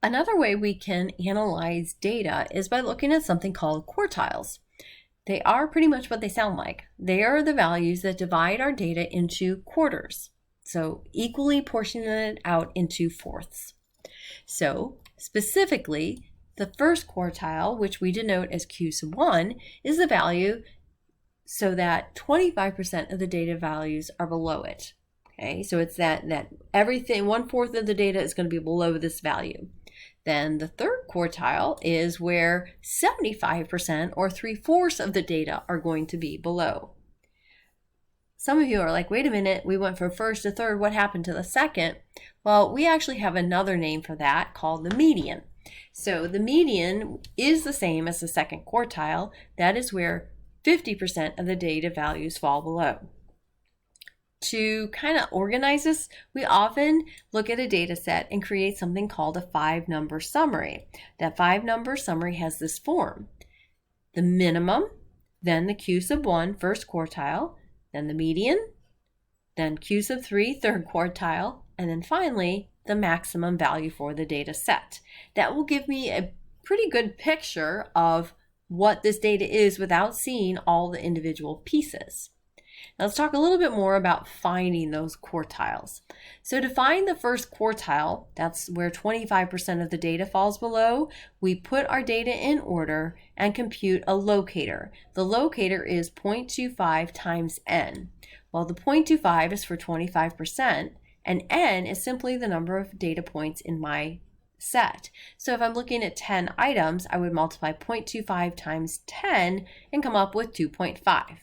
Another way we can analyze data is by looking at something called quartiles. They are pretty much what they sound like. They are the values that divide our data into quarters, so equally portioning it out into fourths. So specifically, the first quartile, which we denote as Q sub 1, is the value so that 25% of the data values are below it. Okay, so it's that everything, 1/4 of the data is going to be below this value. Then the third quartile is where 75% or 3/4 of the data are going to be below. Some of you are like, wait a minute, we went from first to third, what happened to the second? Well, we actually have another name for that called the median. So the median is the same as the second quartile. That is where 50% of the data values fall below. To kind of organize this, we often look at a data set and create something called a 5-number summary. That 5-number summary has this form: the minimum, then the Q sub 1 first quartile, then the median, then Q sub 3 third quartile, and then finally the maximum value for the data set. That will give me a pretty good picture of what this data is without seeing all the individual pieces. Now let's talk a little bit more about finding those quartiles. So to find the first quartile, that's where 25% of the data falls below, we put our data in order and compute a locator. The locator is 0.25 times n. Well, the 0.25 is for 25%, and n is simply the number of data points in my set. So if I'm looking at 10 items, I would multiply 0.25 times 10 and come up with 2.5.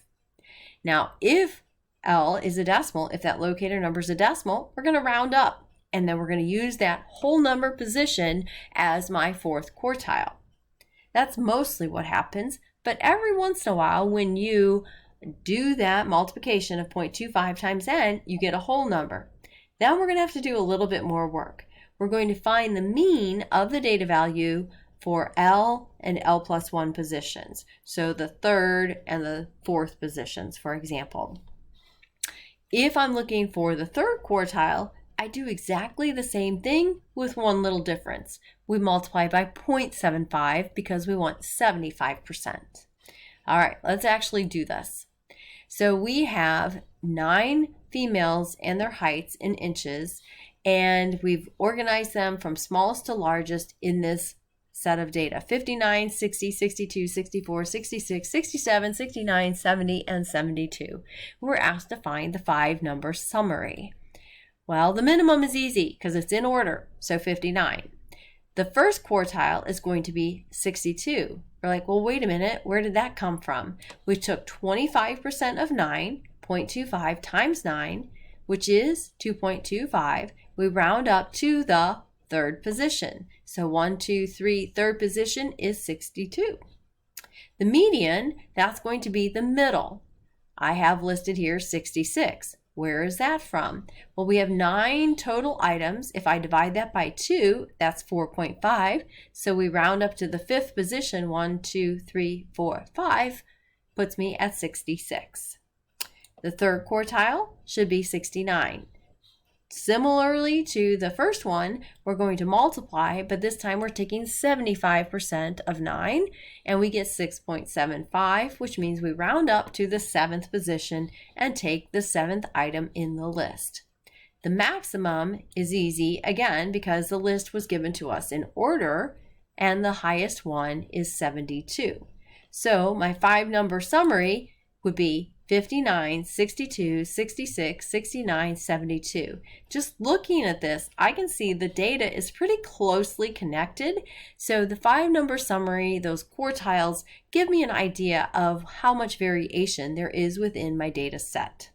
Now, if L is a decimal, if that locator number is a decimal, we're going to round up, and then we're going to use that whole number position as my fourth quartile. That's mostly what happens, but every once in a while when you do that multiplication of 0.25 times n, you get a whole number. Then we're going to have to do a little bit more work. We're going to find the mean of the data value for L and L plus 1 positions. So the third and the fourth positions, for example. If I'm looking for the third quartile, I do exactly the same thing with one little difference. We multiply by 0.75 because we want 75%. All right, let's actually do this. So we have 9 females and their heights in inches, and we've organized them from smallest to largest in this set of data: 59, 60, 62, 64, 66, 67, 69, 70, and 72. We're asked to find the 5-number summary. Well, the minimum is easy because it's in order, so 59. The first quartile is going to be 62. We're like, well, wait a minute, where did that come from? We took 25% of 9, 0.25 times 9, which is 2.25. We round up to the third position. So 1, 2, 3, third position is 62. The median, that's going to be the middle. I have listed here 66. Where is that from? Well, we have 9 total items. If I divide that by 2, that's 4.5. So we round up to the fifth position. 1, 2, 3, 4, 5 puts me at 66. The third quartile should be 69. Similarly to the first one, we're going to multiply, but this time we're taking 75% of 9, and we get 6.75, which means we round up to the 7th position and take the 7th item in the list. The maximum is easy, again, because the list was given to us in order, and the highest one is 72. So my 5-number summary would be 59, 62, 66, 69, 72. Just looking at this, I can see the data is pretty closely connected. So the 5-number summary, those quartiles, give me an idea of how much variation there is within my data set.